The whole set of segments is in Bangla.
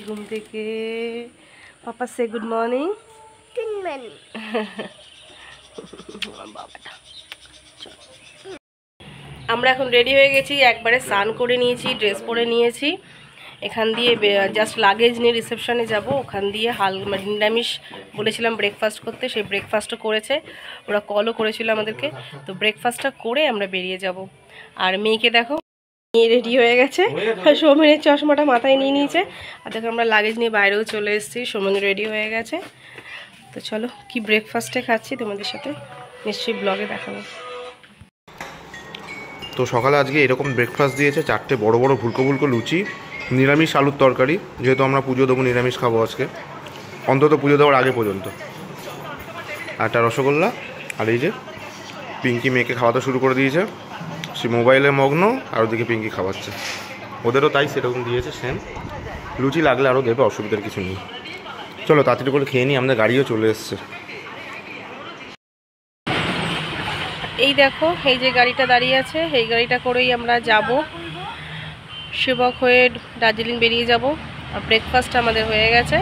ঘুম থেকে। পাপা সে গুড মর্নিং। Good morning. বাবাটা আমরা এখন রেডি হয়ে গেছি, একবারে স্নান করে নিয়েছি, ড্রেস পরে নিয়েছি। এখান দিয়ে জাস্ট লাগেজ নিয়ে রিসেপশনে যাব। ওখান দিয়ে নিরামিষ বলেছিলাম ব্রেকফাস্ট করতে, সেই ব্রেকফাস্টও করেছে, ওরা কলও করেছিল আমাদেরকে। তো ব্রেকফাস্টটা করে আমরা বেরিয়ে যাব। আর মেয়েকে দেখো, মেয়ে রেডি হয়ে গেছে, সৌমিনের চশমাটা মাথায় নিয়ে নিয়েছে। আর দেখো আমরা লাগেজ নিয়ে বাইরেও চলে এসেছি, সৌমিন রেডি হয়ে গেছে। তো চলো কি ব্রেকফাস্টে খাচ্ছি তোমাদের সাথে নিশ্চয়ই ব্লগে দেখাবো। তো সকালে আজকে এরকম ব্রেকফাস্ট দিয়েছে, 4টে বড় বড় ফুলকো ফুলকো লুচি, নিরামিষ আলুর তরকারি, যেহেতু আমরা পুজো দেবো নিরামিষ খাবো আজকে, অন্তত পুজো দেওয়ার আগে পর্যন্ত। একটা রসগোল্লা, আর এই যে পিঙ্কি মেয়েকে খাওয়াতে শুরু করে দিয়েছে, সে মোবাইলে মগ্ন, আর ওদিকে পিঙ্কি খাওয়াচ্ছে। ওদেরও তাই সেরকম দিয়েছে সেম। লুচি লাগলে আরও দেবে, অসুবিধার কিছু নেই। চলো তাড়াতাড়ি করে খেয়ে নিই, আমাদের গাড়িও চলে এসছে। এই দেখো এই যে গাড়িটা দাঁড়িয়ে আছে, এই গাড়িটা করেই আমরা যাব, সেবক হয়ে দার্জিলিং বেরিয়ে যাব। আর ব্রেকফাস্ট আমাদের হয়ে গেছে।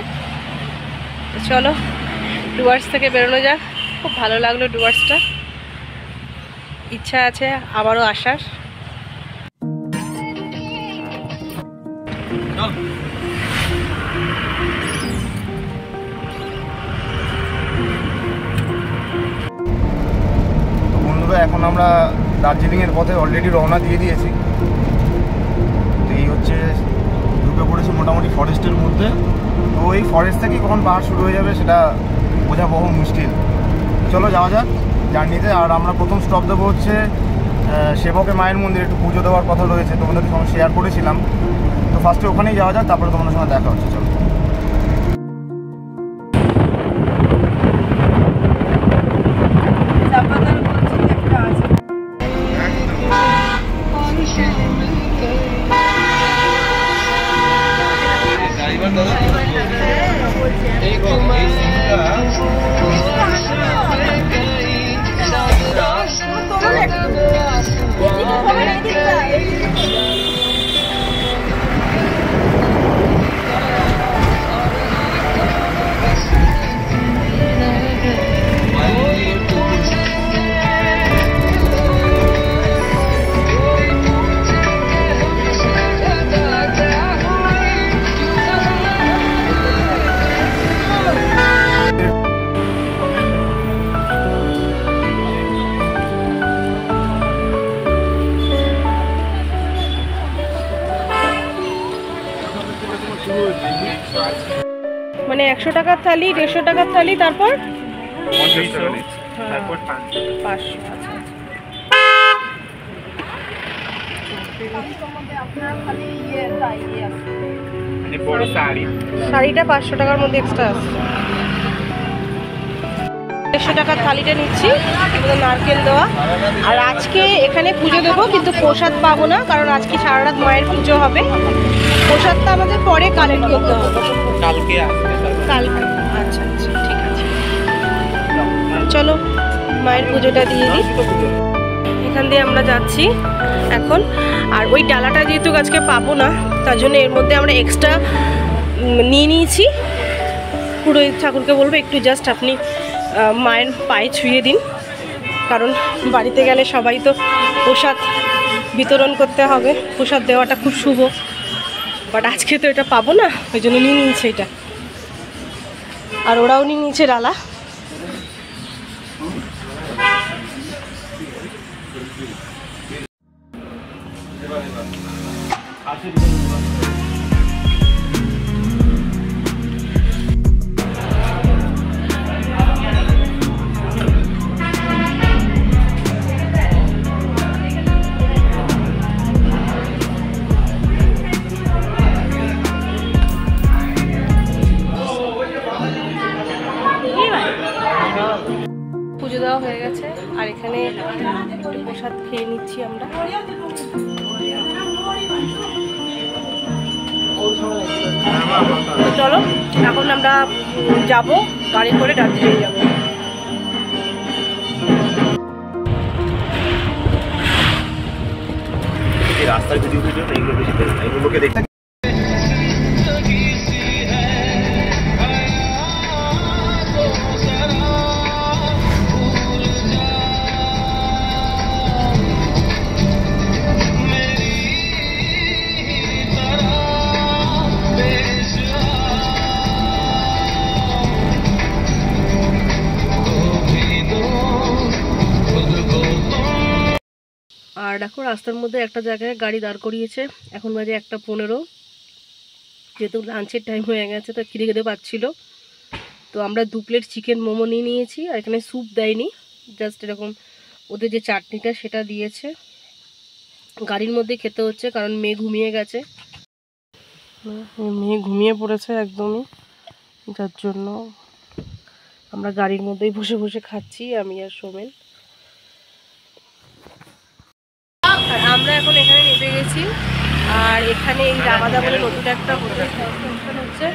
তো চলো ডুয়ার্স থেকে বেরোনো যাক। খুব ভালো লাগলো ডুয়ার্সটা, ইচ্ছা আছে আবারও আসার। এখন আমরা দার্জিলিংয়ের পথে অলরেডি রওনা দিয়ে দিয়েছি। এই হচ্ছে ঢুকে পড়েছি মোটামুটি ফরেস্টের মধ্যে। তো এই ফরেস্ট থেকে কখন পাহাড় শুরু হয়ে যাবে সেটা বোঝা বহু মুশকিল। চলো যাওয়া যাক জার্নিতে। আর আমরা প্রথম স্টপ দেবো হচ্ছে সেবকের মায়ের মন্দিরে, একটু পুজো দেওয়ার কথা রয়েছে, তোমাদের সঙ্গে শেয়ার করেছিলাম। তো ফার্স্টে ওখানেই যাওয়া যাক, তারপরে তোমাদের সঙ্গে দেখা হচ্ছে। চলো মানে 100 টাকার থালি, 150 টাকার থালি, তারপর 500। শাড়িটা 500 টাকার মধ্যে এক্সট্রা আছে। 150 টাকার থালিটা নিচ্ছি, নারকেল দেওয়া। আর আজকে এখানে পুজো দেবো, কিন্তু প্রসাদ পাবো না, কারণ আজকে সারা রাত মায়ের পুজো হবে। প্রসাদটা আমাদের পরে কালেক্ট করতে হবে, কালকে। আচ্ছা আচ্ছা ঠিক আছে, চলো মায়ের পুজোটা দিয়ে দিই। এখান দিয়ে আমরা যাচ্ছি এখন। আর ওই ডালাটা যেহেতু আজকে পাবো না, তার জন্য এর মধ্যে আমরা এক্সট্রা নিয়ে নিয়েছি। পুরোহিত ঠাকুরকে বলবো একটু জাস্ট আপনি মায়ের পায়ে ছুঁয়ে দিন, কারণ বাড়িতে গেলে সবাই তো প্রসাদ বিতরণ করতে হবে, প্রসাদ দেওয়াটা খুব শুভ। বাট আজকে তো এটা পাবো না, ওই জন্য নিয়ে নিয়েছে এটা। আর ওরাও নিয়ে নিয়েছে ডালা। পুজো দেওয়া হয়ে গেছে, আর এখানে একটু প্রসাদ খেয়ে নিচ্ছি আমরা। তো চলো এখন আমরা যাব গাড়ি করে দার্জিলিং যাব। রাস্তার ভিডিও এইগুলো বেশি, এগুলোকে দেখতে দেখো রাস্তার মধ্যে একটা জায়গায় গাড়ি দাঁড় করিয়েছে। এখন বাজে 1:15, যেহেতু লাঞ্চের টাইম হয়ে গেছে তো খিদে পাচ্ছিল। তো আমরা 2 প্লেট চিকেন মোমো নিয়ে নিয়েছি। আর এখানে স্যুপ দেয়নি, জাস্ট এরকম ওদের যে চাটনিটা সেটা দিয়েছে। গাড়ির মধ্যে খেতে হচ্ছে কারণ মেয়ে ঘুমিয়ে গেছে, মেয়ে ঘুমিয়ে পড়েছে একদমই, যার জন্য আমরা গাড়ির মধ্যেই বসে বসে খাচ্ছি, আমি আর সোমেন। আর আমরা এখন এখানে নেমে গেছি। আর এখানে এই রামাদা বলে নতুন একটা হোটেল হচ্ছে,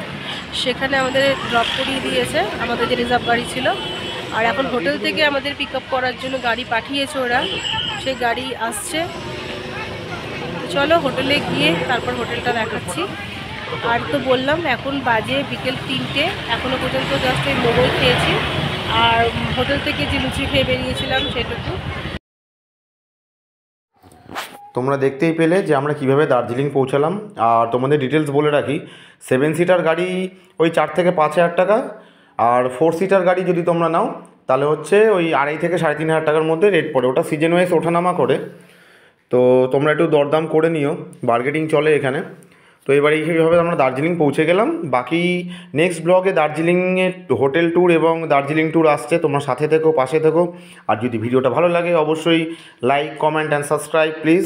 সেখানে আমাদের ড্রপ করিয়ে দিয়েছে আমাদের যে রিজার্ভ গাড়ি ছিল। আর এখন হোটেল থেকে আমাদের পিক আপ করার জন্য গাড়ি পাঠিয়েছে ওরা, সেই গাড়ি আসছে। চলো হোটেলে গিয়ে তারপর হোটেলটা দেখাচ্ছি। আর তো বললাম এখন বাজে বিকেল 3টে, এখনও পর্যন্ত জাস্ট এই মোমোই খেয়েছি আর হোটেল থেকে যে লুচি খেয়ে বেরিয়েছিলাম সেটুকু। তোমরা দেখতেই পেলে যে আমরা কিভাবে দার্জিলিং পৌঁছালাম। আর তোমাদের ডিটেলস বলে রাখি, 7 সিটার গাড়ি ওই 4 থেকে 5 হাজার টাকা, আর 4 সিটার গাড়ি যদি তোমরা নাও তাহলে হচ্ছে ওই 2.5 থেকে 3.5 হাজার টাকার মধ্যে রেট পড়ে। ওটা সিজন ওয়াইজ ওঠানামা করে, তো তোমরা একটু দরদাম করে নিও, বার্গেটিং চলে এখানে। তো এবারে এইভাবে আমরা দার্জিলিং পৌঁছে গেলাম। বাকি নেক্সট ব্লগে দার্জিলিংয়ের হোটেল ট্যুর এবং দার্জিলিং ট্যুর আসছে, তোমরা সাথে থেকো, পাশে থেকো। আর যদি ভিডিওটা ভালো লাগে অবশ্যই like, comment and subscribe please.